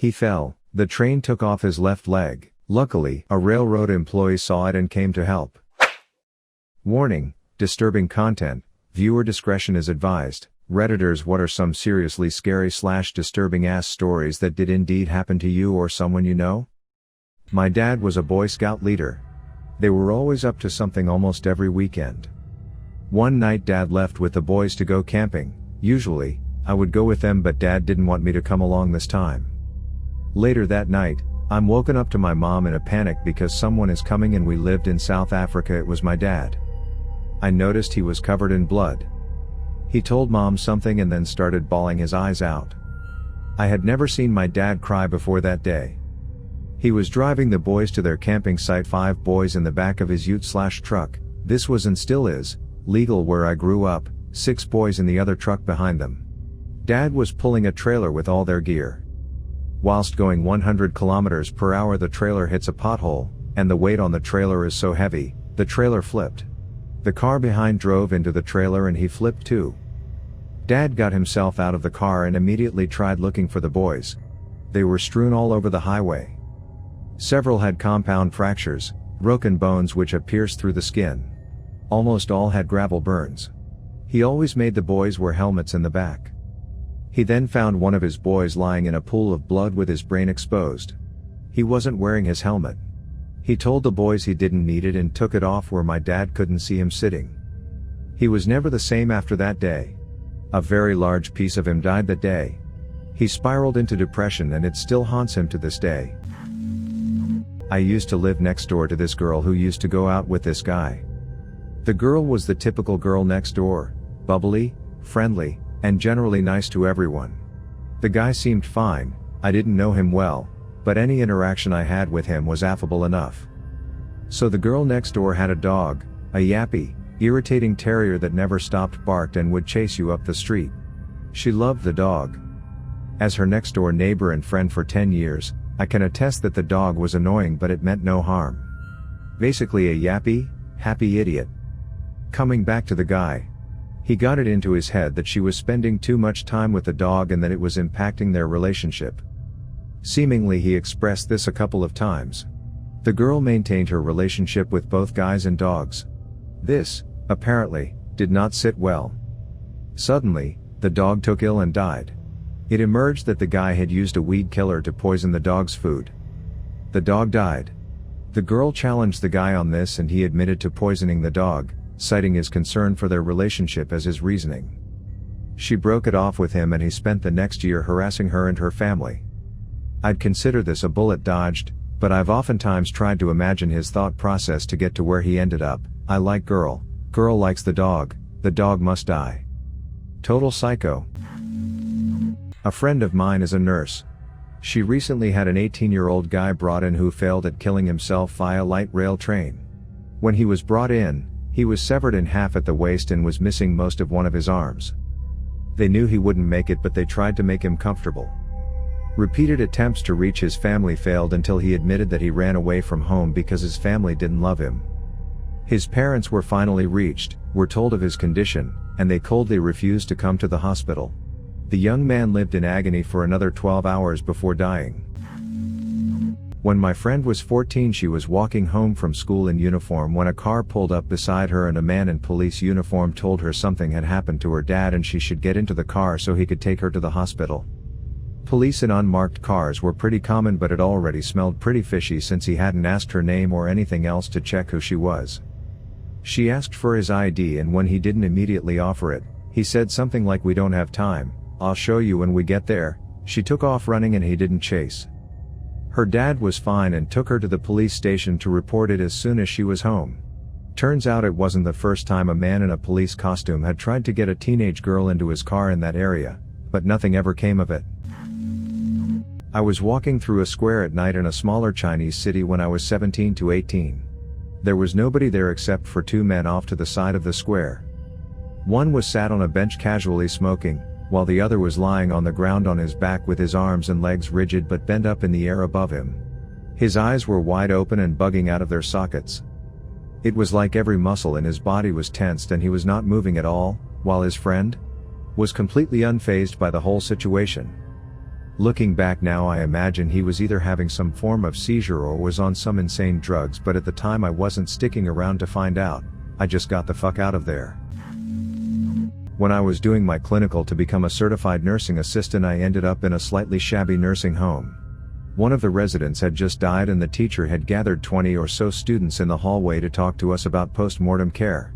He fell. The train took off his left leg. Luckily, a railroad employee saw it and came to help. Warning: disturbing content. Viewer discretion is advised. Redditors, what are some seriously scary / disturbing ass stories that did indeed happen to you or someone you know? My dad was a Boy Scout leader. They were always up to something almost every weekend. One night Dad left with the boys to go camping. Usually, I would go with them, but Dad didn't want me to come along this time. Later that night, I'm woken up to my mom in a panic because someone is coming, and we lived in South Africa. It was my dad. I noticed he was covered in blood. He told Mom something and then started bawling his eyes out. I had never seen my dad cry before that day. He was driving the boys to their camping site, 5 boys in the back of his ute/truck. This was and still is legal where I grew up, 6 boys in the other truck behind them. Dad was pulling a trailer with all their gear. Whilst going 100 kilometers per hour, the trailer hits a pothole, and the weight on the trailer is so heavy, the trailer flipped. The car behind drove into the trailer and he flipped too. Dad got himself out of the car and immediately tried looking for the boys. They were strewn all over the highway. Several had compound fractures, broken bones which had pierced through the skin. Almost all had gravel burns. He always made the boys wear helmets in the back. He then found one of his boys lying in a pool of blood with his brain exposed. He wasn't wearing his helmet. He told the boys he didn't need it and took it off where my dad couldn't see him sitting. He was never the same after that day. A very large piece of him died that day. He spiraled into depression and it still haunts him to this day. I used to live next door to this girl who used to go out with this guy. The girl was the typical girl next door, bubbly, friendly, and generally nice to everyone. The guy seemed fine. I didn't know him well, but any interaction I had with him was affable enough. So the girl next door had a dog, a yappy, irritating terrier that never stopped, barked, and would chase you up the street. She loved the dog. As her next door neighbor and friend for 10 years, I can attest that the dog was annoying, but it meant no harm. Basically a yappy, happy idiot. Coming back to the guy. He got it into his head that she was spending too much time with the dog and that it was impacting their relationship. Seemingly he expressed this a couple of times. The girl maintained her relationship with both guys and dogs. This, apparently, did not sit well. Suddenly, the dog took ill and died. It emerged that the guy had used a weed killer to poison the dog's food. The dog died. The girl challenged the guy on this and he admitted to poisoning the dog, citing his concern for their relationship as his reasoning. She broke it off with him and he spent the next year harassing her and her family. I'd consider this a bullet dodged, but I've oftentimes tried to imagine his thought process to get to where he ended up. I like girl likes the dog must die. Total psycho. A friend of mine is a nurse. She recently had an 18-year-old guy brought in who failed at killing himself via light rail train. When he was brought in, he was severed in half at the waist and was missing most of one of his arms. They knew he wouldn't make it, but they tried to make him comfortable. Repeated attempts to reach his family failed until he admitted that he ran away from home because his family didn't love him. His parents were finally reached, were told of his condition, and they coldly refused to come to the hospital. The young man lived in agony for another 12 hours before dying. When my friend was 14, she was walking home from school in uniform when a car pulled up beside her and a man in police uniform told her something had happened to her dad and she should get into the car so he could take her to the hospital. Police in unmarked cars were pretty common, but it already smelled pretty fishy since he hadn't asked her name or anything else to check who she was. She asked for his ID and when he didn't immediately offer it, he said something like, "We don't have time, I'll show you when we get there." She took off running and he didn't chase. Her dad was fine and took her to the police station to report it as soon as she was home. Turns out it wasn't the first time a man in a police costume had tried to get a teenage girl into his car in that area, but nothing ever came of it. I was walking through a square at night in a smaller Chinese city when I was 17 to 18. There was nobody there except for 2 men off to the side of the square. One was sat on a bench casually smoking, while the other was lying on the ground on his back with his arms and legs rigid but bent up in the air above him. His eyes were wide open and bugging out of their sockets. It was like every muscle in his body was tensed and he was not moving at all, while his friend was completely unfazed by the whole situation. Looking back now, I imagine he was either having some form of seizure or was on some insane drugs, but at the time I wasn't sticking around to find out. I just got the fuck out of there. When I was doing my clinical to become a certified nursing assistant, I ended up in a slightly shabby nursing home. One of the residents had just died and the teacher had gathered 20 or so students in the hallway to talk to us about post-mortem care.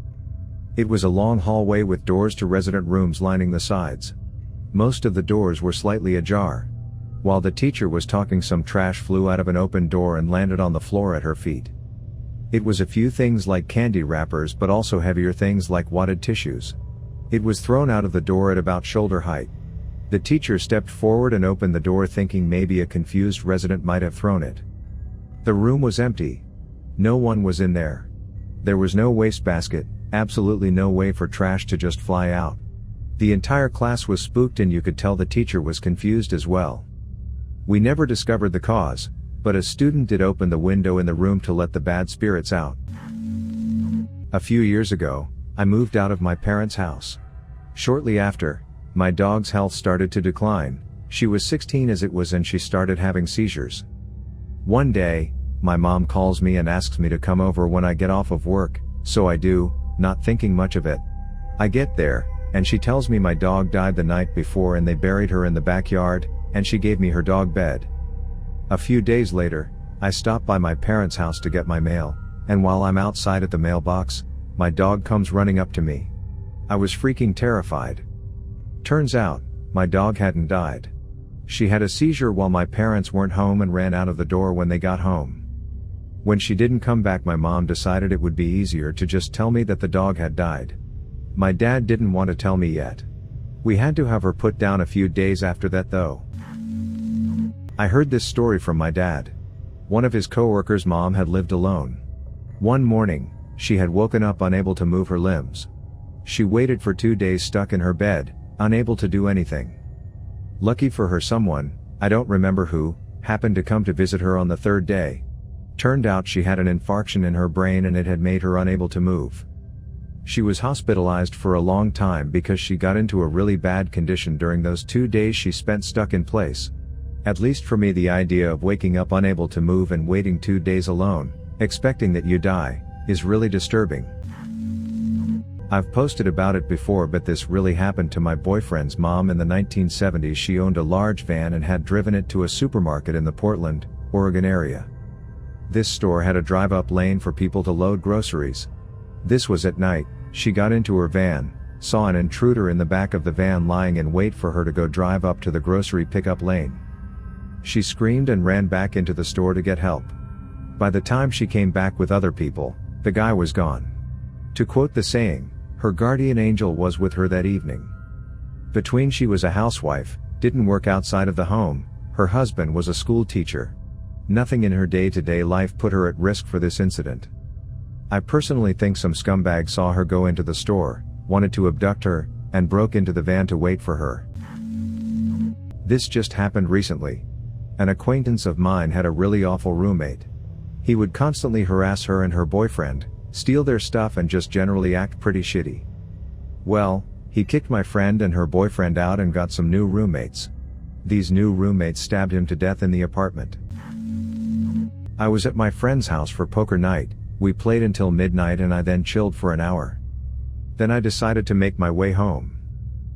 It was a long hallway with doors to resident rooms lining the sides. Most of the doors were slightly ajar. While the teacher was talking, some trash flew out of an open door and landed on the floor at her feet. It was a few things like candy wrappers, but also heavier things like wadded tissues. It was thrown out of the door at about shoulder height. The teacher stepped forward and opened the door, thinking maybe a confused resident might have thrown it. The room was empty. No one was in there. There was no wastebasket, absolutely no way for trash to just fly out. The entire class was spooked, and you could tell the teacher was confused as well. We never discovered the cause, but a student did open the window in the room to let the bad spirits out. A few years ago, I moved out of my parents' house. Shortly after, my dog's health started to decline. She was 16 as it was, and she started having seizures. One day, my mom calls me and asks me to come over when I get off of work, so I do, not thinking much of it. I get there, and she tells me my dog died the night before and they buried her in the backyard, and she gave me her dog bed. A few days later, I stop by my parents' house to get my mail, and while I'm outside at the mailbox, my dog comes running up to me. I was freaking terrified. Turns out, my dog hadn't died. She had a seizure while my parents weren't home and ran out of the door when they got home. When she didn't come back, my mom decided it would be easier to just tell me that the dog had died. My dad didn't want to tell me yet. We had to have her put down a few days after that though. I heard this story from my dad. One of his coworkers' mom had lived alone. One morning, she had woken up unable to move her limbs. She waited for 2 days stuck in her bed, unable to do anything. Lucky for her, someone, I don't remember who, happened to come to visit her on the third day. Turned out she had an infarction in her brain and it had made her unable to move. She was hospitalized for a long time because she got into a really bad condition during those 2 days she spent stuck in place. At least for me, the idea of waking up unable to move and waiting 2 days alone, expecting that you die, is really disturbing. I've posted about it before, but this really happened to my boyfriend's mom in the 1970s. She owned a large van and had driven it to a supermarket in the Portland, Oregon area. This store had a drive-up lane for people to load groceries. This was at night. She got into her van, saw an intruder in the back of the van lying in wait for her to go drive up to the grocery pickup lane. She screamed and ran back into the store to get help. By the time she came back with other people, the guy was gone. To quote the saying, her guardian angel was with her that evening. Between she was a housewife, didn't work outside of the home, her husband was a school teacher. Nothing in her day-to-day life put her at risk for this incident. I personally think some scumbag saw her go into the store, wanted to abduct her, and broke into the van to wait for her. This just happened recently. An acquaintance of mine had a really awful roommate. He would constantly harass her and her boyfriend, steal their stuff, and just generally act pretty shitty. Well, he kicked my friend and her boyfriend out and got some new roommates. These new roommates stabbed him to death in the apartment. I was at my friend's house for poker night. We played until midnight and I then chilled for an hour. Then I decided to make my way home.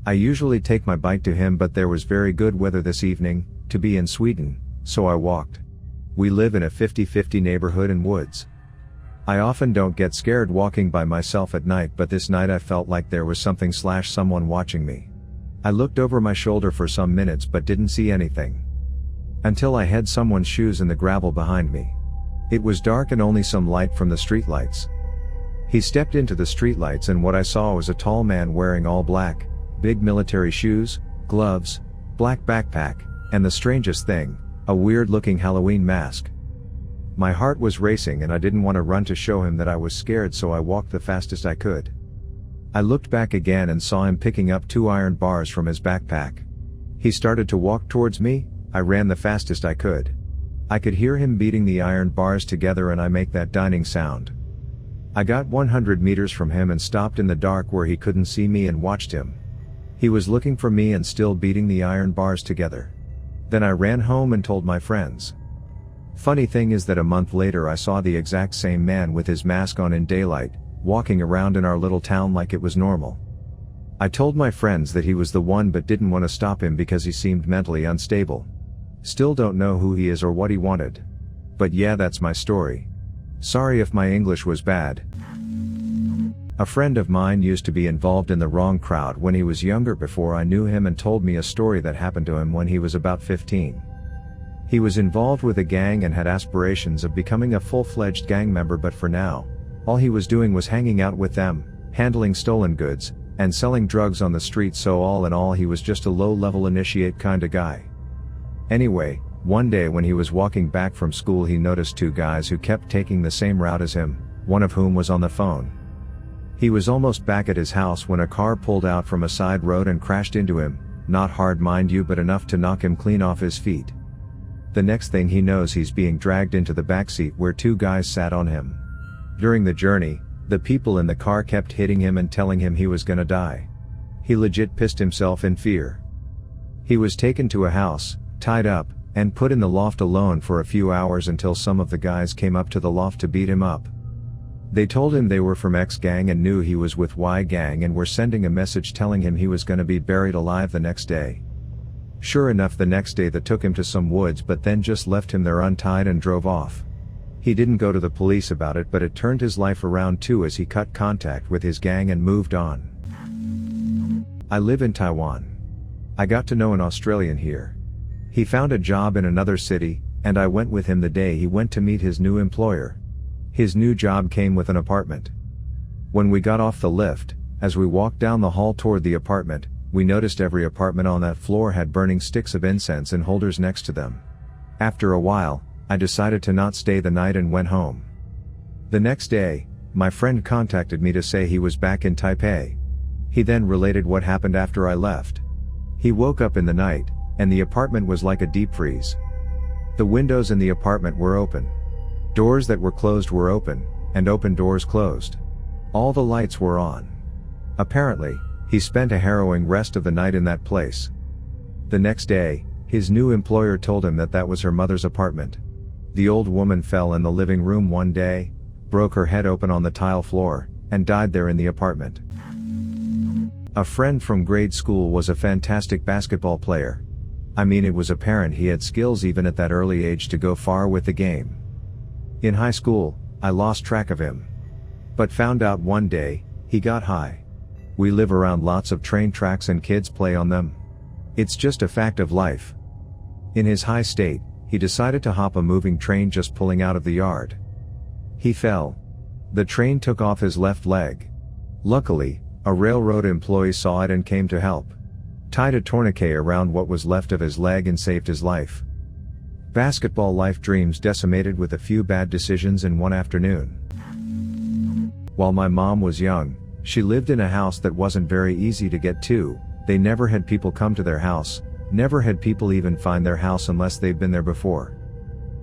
I usually take my bike to him, but there was very good weather this evening, to be in Sweden, so I walked. We live in a 50-50 neighborhood and woods. I often don't get scared walking by myself at night, but this night I felt like there was something/someone watching me. I looked over my shoulder for some minutes but didn't see anything. Until I had someone's shoes in the gravel behind me. It was dark and only some light from the streetlights. He stepped into the streetlights and what I saw was a tall man wearing all black, big military shoes, gloves, black backpack, and the strangest thing, a weird-looking Halloween mask. My heart was racing and I didn't want to run to show him that I was scared, so I walked the fastest I could. I looked back again and saw him picking up 2 iron bars from his backpack. He started to walk towards me. I ran the fastest I could. I could hear him beating the iron bars together and I make that dining sound. I got 100 meters from him and stopped in the dark where he couldn't see me and watched him. He was looking for me and still beating the iron bars together. Then I ran home and told my friends. Funny thing is that a month later I saw the exact same man with his mask on in daylight, walking around in our little town like it was normal. I told my friends that he was the one but didn't want to stop him because he seemed mentally unstable. Still don't know who he is or what he wanted. But yeah, that's my story. Sorry if my English was bad. A friend of mine used to be involved in the wrong crowd when he was younger before I knew him and told me a story that happened to him when he was about 15. He was involved with a gang and had aspirations of becoming a full-fledged gang member, but for now, all he was doing was hanging out with them, handling stolen goods, and selling drugs on the street, so all in all he was just a low-level initiate kinda guy. Anyway, one day when he was walking back from school he noticed two guys who kept taking the same route as him, one of whom was on the phone. He was almost back at his house when a car pulled out from a side road and crashed into him, not hard mind you but enough to knock him clean off his feet. The next thing he knows he's being dragged into the backseat where two guys sat on him. During the journey, the people in the car kept hitting him and telling him he was gonna die. He legit pissed himself in fear. He was taken to a house, tied up, and put in the loft alone for a few hours until some of the guys came up to the loft to beat him up. They told him they were from X gang and knew he was with Y gang and were sending a message telling him he was gonna be buried alive the next day. Sure enough, the next day they took him to some woods but then just left him there untied and drove off. He didn't go to the police about it, but it turned his life around too as he cut contact with his gang and moved on. I live in Taiwan. I got to know an Australian here. He found a job in another city, and I went with him the day he went to meet his new employer. His new job came with an apartment. When we got off the lift, as we walked down the hall toward the apartment, we noticed every apartment on that floor had burning sticks of incense in holders next to them. After a while, I decided to not stay the night and went home. The next day, my friend contacted me to say he was back in Taipei. He then related what happened after I left. He woke up in the night, and the apartment was like a deep freeze. The windows in the apartment were open. Doors that were closed were open, and open doors closed. All the lights were on. Apparently, he spent a harrowing rest of the night in that place. The next day, his new employer told him that that was her mother's apartment. The old woman fell in the living room one day, broke her head open on the tile floor, and died there in the apartment. A friend from grade school was a fantastic basketball player. I mean, it was apparent he had skills even at that early age to go far with the game. In high school, I lost track of him. But found out one day, he got high. We live around lots of train tracks and kids play on them. It's just a fact of life. In his high state, he decided to hop a moving train just pulling out of the yard. He fell. The train took off his left leg. Luckily, a railroad employee saw it and came to help. Tied a tourniquet around what was left of his leg and saved his life. Basketball life dreams decimated with a few bad decisions in one afternoon. While my mom was young, she lived in a house that wasn't very easy to get to. They never had people come to their house, never had people even find their house unless they'd been there before.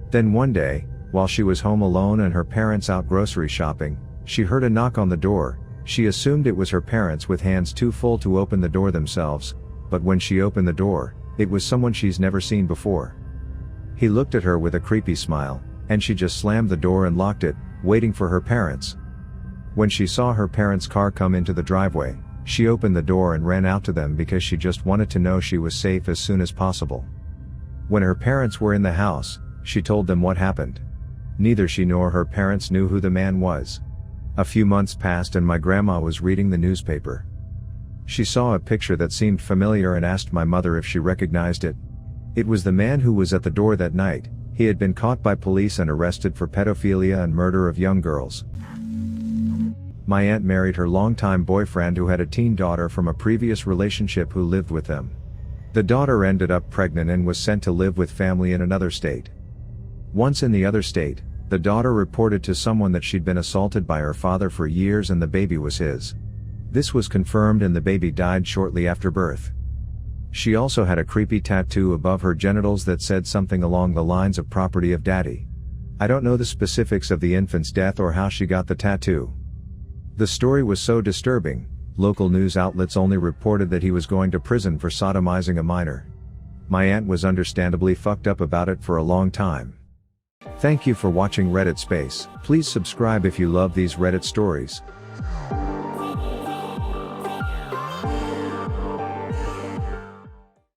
Then one day, while she was home alone and her parents out grocery shopping, she heard a knock on the door. She assumed it was her parents with hands too full to open the door themselves, but when she opened the door, it was someone she's never seen before. He looked at her with a creepy smile, and she just slammed the door and locked it, waiting for her parents. When she saw her parents' car come into the driveway, she opened the door and ran out to them because she just wanted to know she was safe as soon as possible. When her parents were in the house, she told them what happened. Neither she nor her parents knew who the man was. A few months passed and my grandma was reading the newspaper. She saw a picture that seemed familiar and asked my mother if she recognized it. It was the man who was at the door that night. He had been caught by police and arrested for pedophilia and murder of young girls. My aunt married her longtime boyfriend who had a teen daughter from a previous relationship who lived with them. The daughter ended up pregnant and was sent to live with family in another state. Once in the other state, the daughter reported to someone that she'd been assaulted by her father for years and the baby was his. This was confirmed and the baby died shortly after birth. She also had a creepy tattoo above her genitals that said something along the lines of property of daddy. I don't know the specifics of the infant's death or how she got the tattoo. The story was so disturbing, local news outlets only reported that he was going to prison for sodomizing a minor. My aunt was understandably fucked up about it for a long time. Thank you for watching Reddit Space. Please subscribe if you love these Reddit stories.